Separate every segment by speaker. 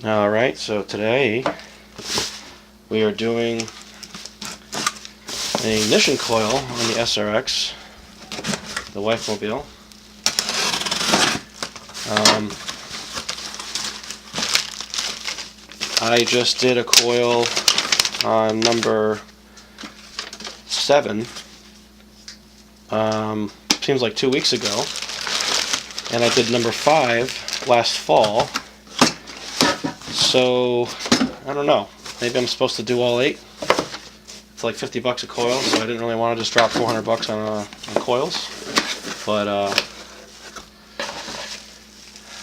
Speaker 1: Alright, so today we are doing an ignition coil on the SRX, the wife mobile. I just did a coil on number 7, seems like 2 weeks ago, and I did number 5 last fall. So, I don't know, maybe I'm supposed to do all 8. It's like $50 a coil, so I didn't really want to just drop $400 on coils. But,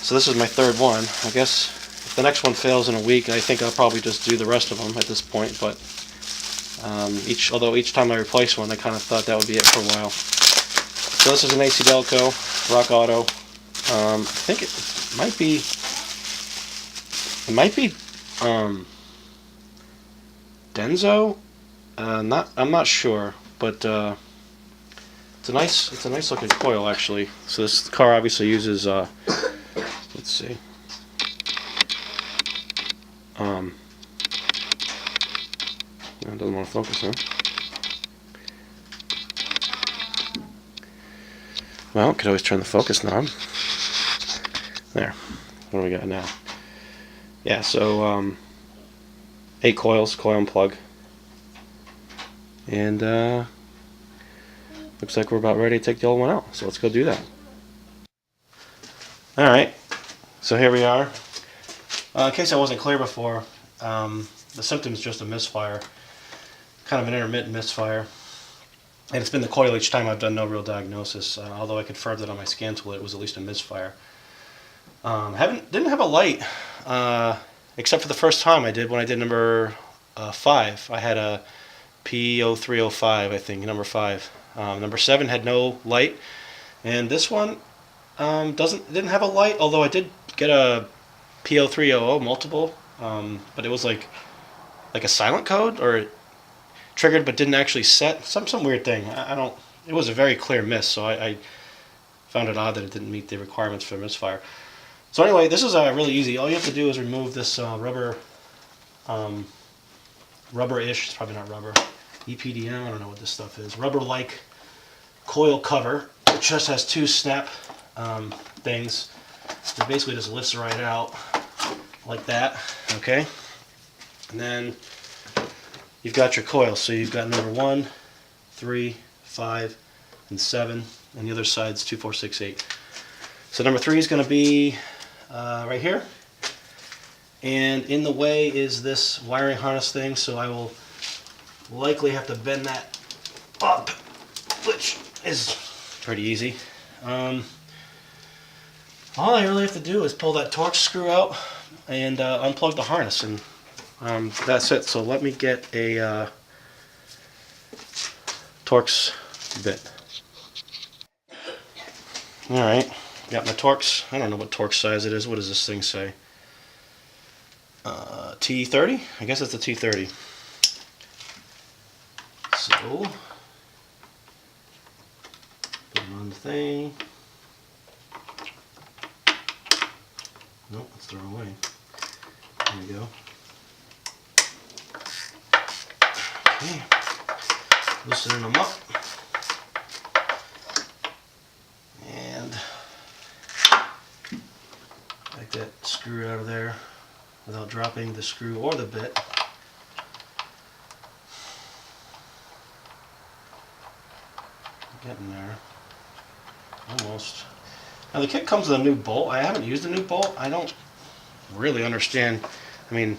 Speaker 1: so this is my 3rd one. I guess if the next one fails in a week, I think I'll probably just do the rest of them at this point. But, although each time I replace one, I kind of thought that would be it for a while. So this is an AC Delco, Rock Auto. I think it might be Denso. I'm not sure, but it's a nice looking coil actually. So this car obviously uses let's see. It doesn't want to focus, huh? Well, could always turn the focus knob. There. What do we got now? Yeah, so 8 coils, coil and plug. And looks like we're about ready to take the old one out. So let's go do that. Alright, so here we are. In case I wasn't clear before, the symptom is just a misfire. Kind of an intermittent misfire. And it's been the coil each time. I've done no real diagnosis, although I confirmed that on my scan tool it was at least a misfire. Didn't have a light, except for the first time I did when I did number 5. I had a P0305, I think, number 5. Number 7 had no light, and this one didn't have a light. Although I did get a P0300 multiple, but it was like a silent code, or it triggered but didn't actually set. Some weird thing. It was a very clear miss, so I found it odd that it didn't meet the requirements for a misfire. So anyway, this is really easy. All you have to do is remove this rubber-ish, it's probably not rubber, EPDM, I don't know what this stuff is, rubber-like coil cover. It just has 2 snap things. It basically just lifts right out like that, okay? And then you've got your coil. So you've got number 1, 3, 5, and 7, and the other side's 2, 4, 6, 8. So number 3 is going to be right here, and in the way is this wiring harness thing, so I will likely have to bend that up, which is pretty easy. All I really have to do is pull that Torx screw out and unplug the harness, and that's it. So let me get a Torx bit. Alright, got my Torx. I don't know what Torx size it is. What does this thing say? T30? I guess it's a T30. So, put them on the thing. Nope, let's throw it away. There we go. Okay, loosening them up. And like that screw out of there without dropping the screw or the bit. Getting there. Almost. Now the kit comes with a new bolt. I haven't used a new bolt. I don't really understand. I mean,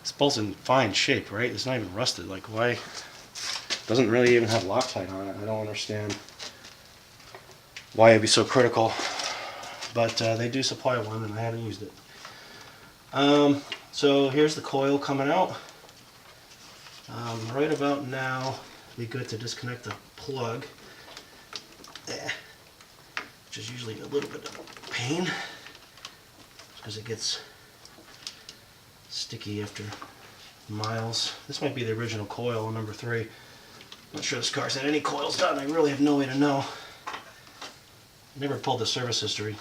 Speaker 1: this bolt's in fine shape, right? It's not even rusted. Like, why? It doesn't really even have Loctite on it. I don't understand why it'd be so critical. But they do supply one, and I haven't used it. So here's the coil coming out. Right about now, it'd be good to disconnect the plug, which is usually a little bit of a pain because it gets sticky after miles. This might be the original coil, number 3. Not sure this car's had any coils done. I really have no way to know. Never pulled the service history.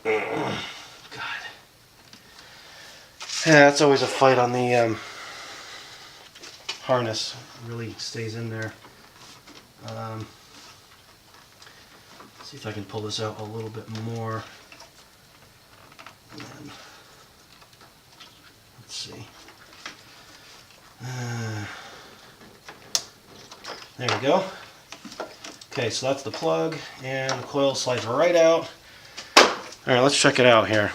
Speaker 1: God. Yeah, that's always a fight on the harness. It really stays in there. See if I can pull this out a little bit more. And then, let's see. There we go. Okay, so that's the plug, and the coil slides right out. Alright, let's check it out here.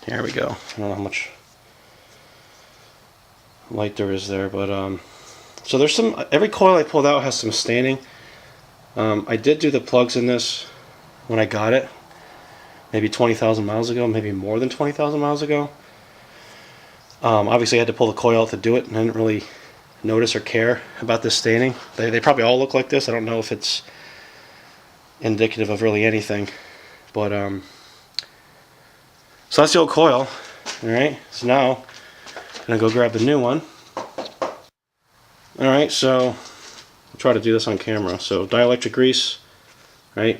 Speaker 1: Here we go. I don't know how much light there is there, but so there's some, every coil I pulled out has some staining. I did do the plugs in this when I got it, maybe 20,000 miles ago, maybe more than 20,000 miles ago. Obviously I had to pull the coil out to do it, and I didn't really notice or care about this staining. They probably all look like this. I don't know if it's indicative of really anything, but so that's the old coil. Alright, so now I'm gonna go grab the new one. Alright, so I'll try to do this on camera. So dielectric grease, right?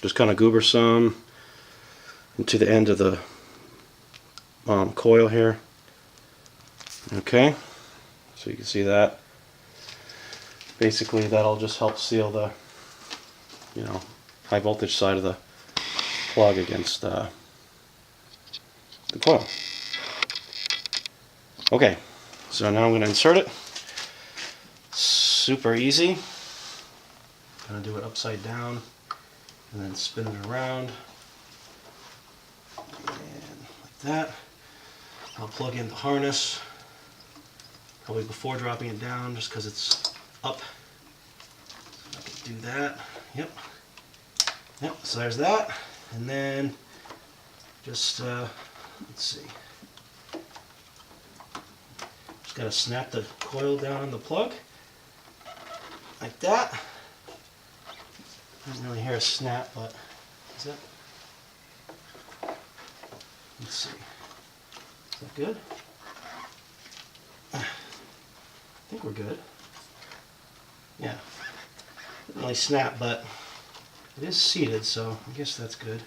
Speaker 1: Just kind of goober some into the end of the coil here. Okay, so you can see that. Basically that'll just help seal the, you know, high voltage side of the plug against the coil. Okay, so now I'm going to insert it. Super easy. I'm going to do it upside down and then spin it around. And like that. I'll plug in the harness, probably before dropping it down just because it's up. So I can do that. Yep. Yep, so there's that. And then just, let's see. Just gotta snap the coil down on the plug. Like that. I didn't really hear a snap, but is that? Let's see. Is that good? I think we're good. Yeah. Didn't really snap, but it is seated, so I guess that's good.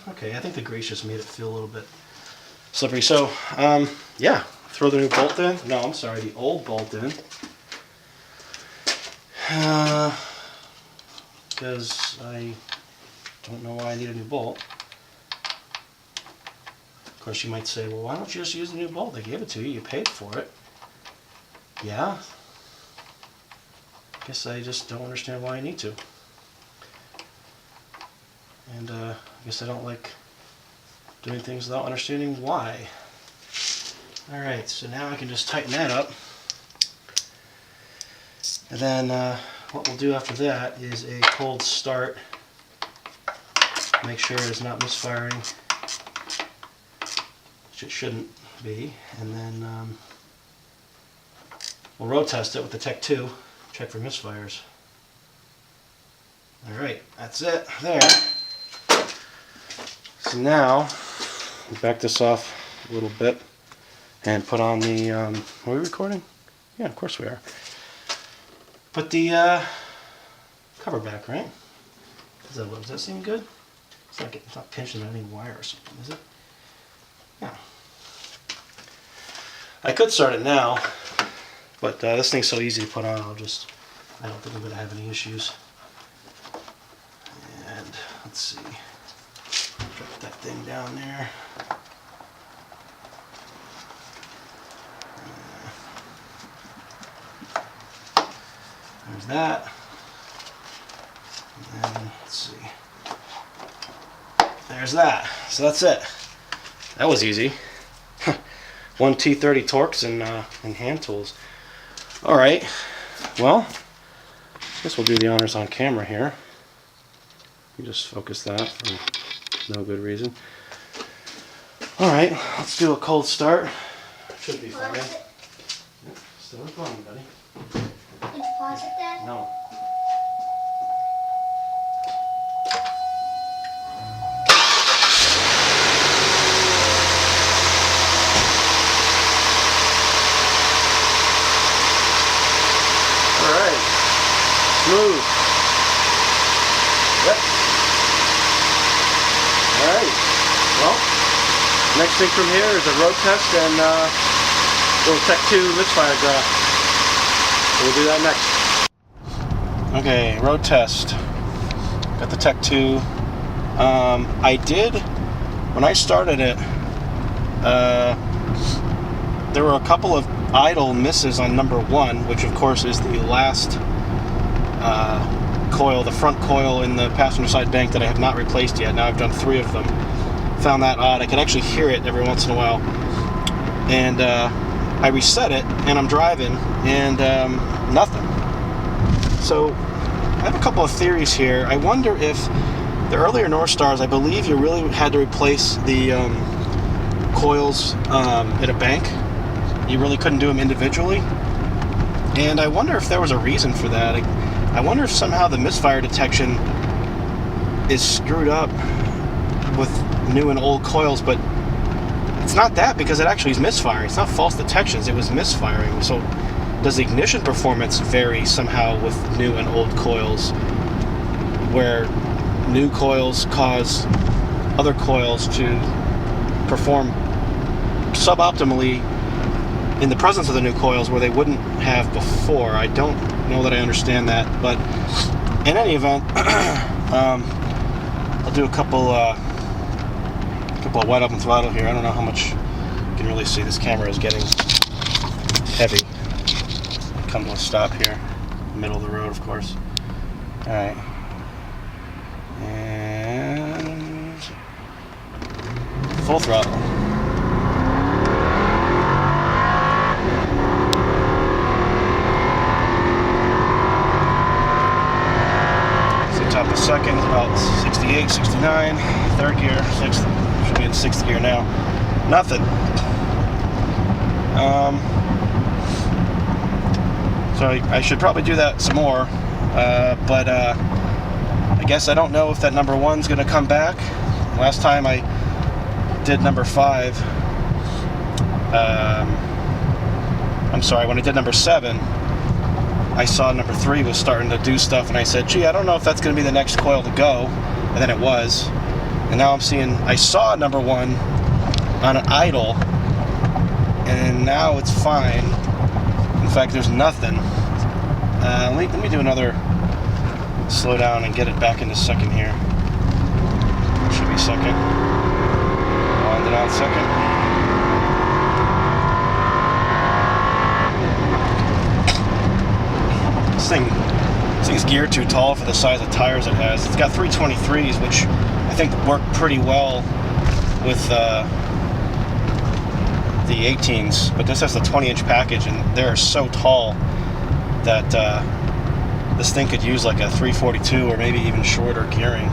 Speaker 1: Okay, I think the grease just made it feel a little bit slippery. So, yeah, throw the new bolt in. No, I'm sorry, the old bolt in. Because I don't know why I need a new bolt. Of course, you might say, well, why don't you just use the new bolt? They gave it to you, you paid for it. Yeah. Guess I just don't understand why I need to. And I guess I don't like doing things without understanding why. Alright, so now I can just tighten that up. And then what we'll do after that is a cold start. Make sure it's not misfiring, which it shouldn't be. And then we'll road test it with the Tech 2, check for misfires. Alright, that's it there. So now, we'll back this off a little bit and put on the, are we recording? Yeah, of course we are. Put the cover back, right? Does that seem good? It's not pinching any wire or something, is it? Yeah. I could start it now, but this thing's so easy to put on, I don't think I'm going to have any issues. And let's see. Drop that thing down there. There's that. And then, let's see. There's that. So that's it. That was easy. 1 T30 Torx and hand tools. Alright. Well, I guess we'll do the honors on camera here. You just focus that for no good reason. Alright, let's do a cold start. Should be fine. Yep, still recording, buddy.
Speaker 2: Did you pause it then?
Speaker 1: No. Alright. smooth. Yep. Alright. Well, next thing from here is a road test and little Tech 2 misfire graph. So we'll do that next. Okay, road test. Got the Tech 2. I did, when I started it, there were a couple of idle misses on number 1, which of course is the last coil, the front coil in the passenger side bank that I have not replaced yet. Now I've done 3 of them. Found that odd. I can actually hear it every once in a while. And I reset it, and I'm driving, and nothing. So I have a couple of theories here. I wonder if the earlier Northstars, I believe you really had to replace the coils in a bank. You really couldn't do them individually. And I wonder if there was a reason for that. I wonder if somehow the misfire detection is screwed up with new and old coils, but it's not that, because it actually is misfiring. It's not false detections, it was misfiring. So does the ignition performance vary somehow with new and old coils, where new coils cause other coils to perform suboptimally in the presence of the new coils where they wouldn't have before? I don't know that I understand that, but in any event, I'll do a couple of wide open throttle here. I don't know how much you can really see. This camera is getting heavy. Come to a stop here, middle of the road, of course. All right, and full throttle. Top of second is about 68, 69. Third gear, 6th, should be in 6th gear now. Nothing. So I should probably do that some more, but I guess I don't know if that number 1's going to come back. Last time I did number 5, I'm sorry, when I did number 7, I saw number 3 was starting to do stuff, and I said, gee, I don't know if that's going to be the next coil to go, and then it was. And now I'm seeing, I saw number 1 on an idle, and now it's fine. In fact, there's nothing. Let me do another slow down and get it back into second here. Should be second. On and out second. This thing's geared too tall for the size of tires it has. It's got 323s, which I think work pretty well with the 18s, but this has the 20-inch package, and they're so tall that this thing could use like a 342 or maybe even shorter gearing.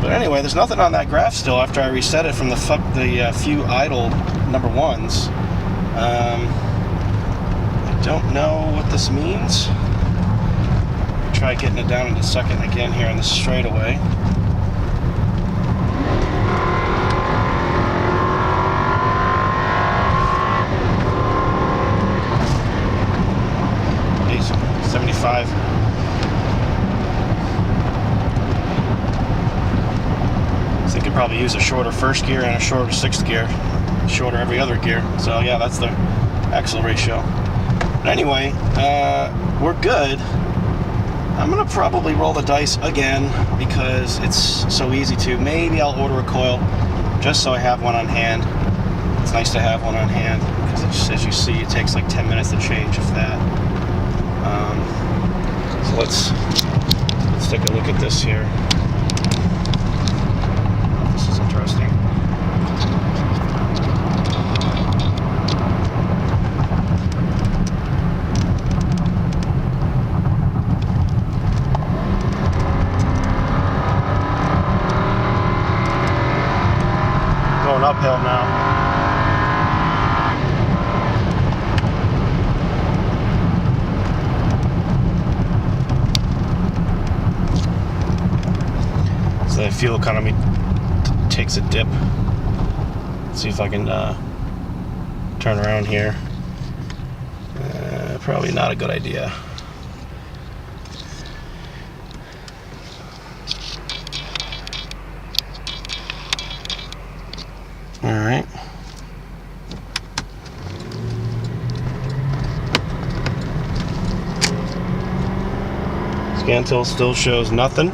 Speaker 1: But anyway, there's nothing on that graph still after I reset it from the few idle number 1s. Don't know what this means. Try getting it down into second again here on the straightaway. Jeez, 75. So you could probably use a shorter first gear and a shorter 6th gear. Shorter every other gear. So yeah, that's the axle ratio. But anyway, we're good. I'm gonna probably roll the dice again because it's so easy to. Maybe I'll order a coil just so I have one on hand. It's nice to have one on hand because it's, as you see, it takes like 10 minutes to change, if that. So let's take a look at this here. This is interesting. Uphill now. So the fuel economy takes a dip. Let's see if I can turn around here. Probably not a good idea. Alright. Scan tool still shows nothing.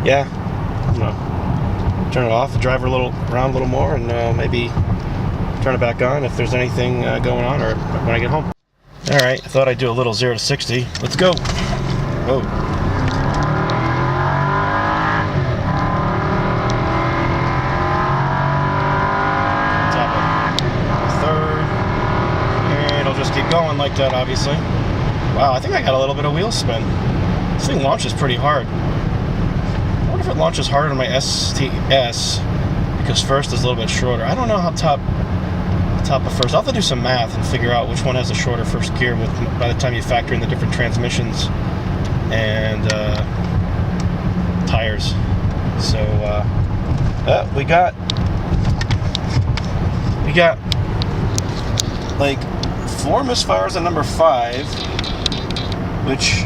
Speaker 1: Yeah, I'm gonna turn it off, drive her around a little more, and maybe turn it back on if there's anything going on, or when I get home. All right, I thought I'd do a little 0 to 60. Let's go. Whoa. Top of third, and it'll just keep going like that, obviously. Wow, I think I got a little bit of wheel spin. This thing launches pretty hard. I wonder if it launches harder on my STS because first is a little bit shorter. I don't know how top of first. I'll have to do some math and figure out which one has a shorter first gear by the time you factor in the different transmissions and tires. So we got like 4 misfires on number 5, which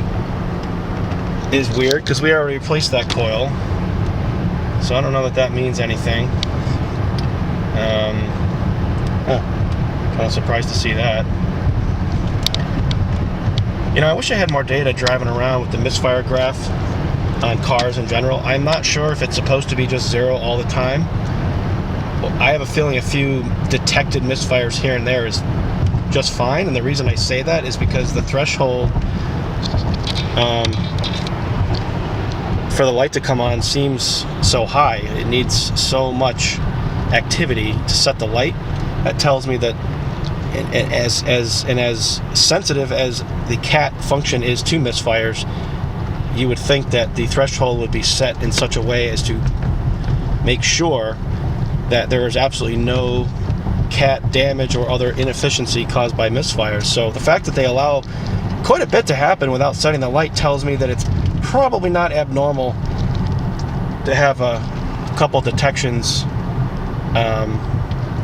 Speaker 1: is weird because we already replaced that coil, so I don't know that means anything. Kind of surprised to see that. You know, I wish I had more data driving around with the misfire graph on cars in general. I'm not sure if it's supposed to be just 0 all the time. Well, I have a feeling a few detected misfires here and there is just fine, and the reason I say that is because the threshold for the light to come on seems so high. It needs so much activity to set the light. That tells me that as sensitive as the CAT function is to misfires, you would think that the threshold would be set in such a way as to make sure that there is absolutely no CAT damage or other inefficiency caused by misfires. So the fact that they allow quite a bit to happen without setting the light tells me that it's probably not abnormal to have a couple detections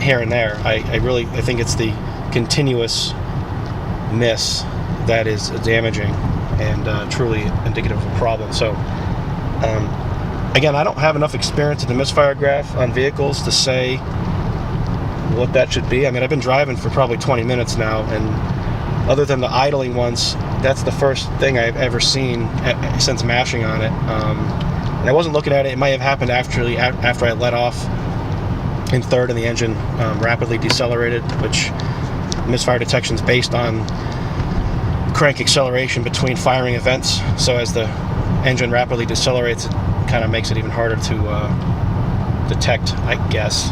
Speaker 1: here and there. I think it's the continuous miss that is damaging and truly indicative of a problem. So again, I don't have enough experience in the misfire graph on vehicles to say what that should be. I mean, I've been driving for probably 20 minutes now, and other than the idling ones, that's the first thing I've ever seen since mashing on it. And I wasn't looking at it. It might have happened after I let off in third and the engine rapidly decelerated, which misfire detection is based on crank acceleration between firing events. So as the engine rapidly decelerates, it kind of makes it even harder to detect, I guess.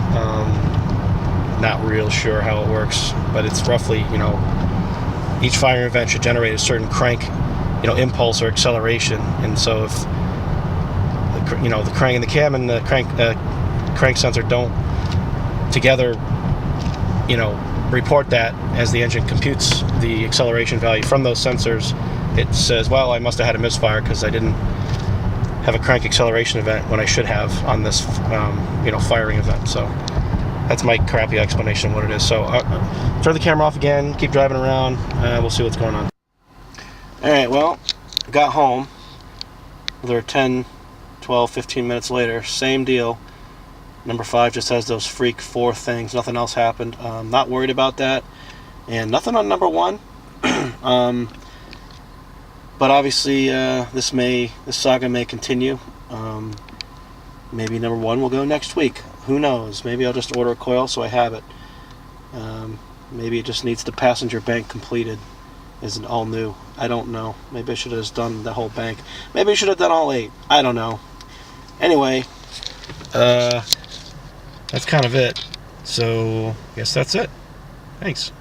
Speaker 1: Not real sure how it works, but it's roughly, each firing event should generate a certain crank, impulse or acceleration. And so if the crank and the cam and the crank sensor don't together, report that as the engine computes the acceleration value from those sensors, it says, well, I must have had a misfire because I didn't have a crank acceleration event when I should have on this, firing event. So that's my crappy explanation of what it is. So turn the camera off again, keep driving around, we'll see what's going on. Alright, well, got home. Another 10, 12, 15 minutes later, same deal. Number 5 just has those freak 4 things. Nothing else happened. Not worried about that. And nothing on number 1. But obviously, this saga may continue. Maybe number 1 will go next week. Who knows? Maybe I'll just order a coil so I have it. Maybe it just needs the passenger bank completed as an all new. I don't know. Maybe I should have just done the whole bank. Maybe I should have done all 8. I don't know. Anyway, that's kind of it. So, I guess that's it. Thanks.